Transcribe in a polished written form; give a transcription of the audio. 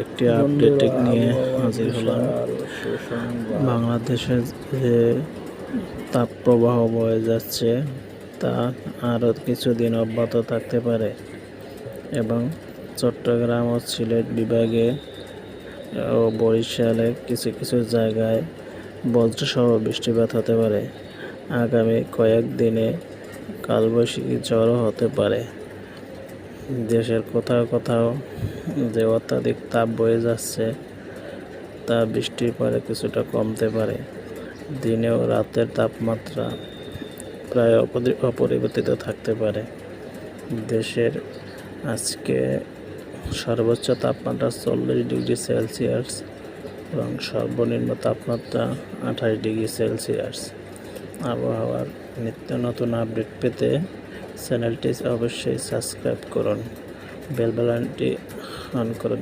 একটি আপডেট নিয়ে হাজির হলাম। বাংলাদেশে যে তাপপ্রবাহ বয়ে যাচ্ছে তা আরও কিছুদিন অব্যাহত থাকতে পারে এবং চট্টগ্রাম ও সিলেট বিভাগে ও বরিশালে কিছু কিছু জায়গায় বজ্রসহ বৃষ্টিপাত হতে পারে। আগামী কয়েকদিনে কালবৈশাখী ঝড়ও হতে পারে। দেশের কোথাও কোথাও যে অত্যাধিক তাপ বয়ে যাচ্ছে তা বৃষ্টির পরে কিছুটা কমতে পারে। দিনে ও রাতের তাপমাত্রা প্রায় অপরিবর্তিত থাকতে পারে। দেশের আজকে সর্বোচ্চ তাপমাত্রা 40°C এবং সর্বনিম্ন তাপমাত্রা 28°C। আবহাওয়ার নিত্য নতুন আপডেট পেতে চ্যানেলটি অবশ্যই সাবস্ক্রাইব করুন, বেল বাটনটি অন করুন।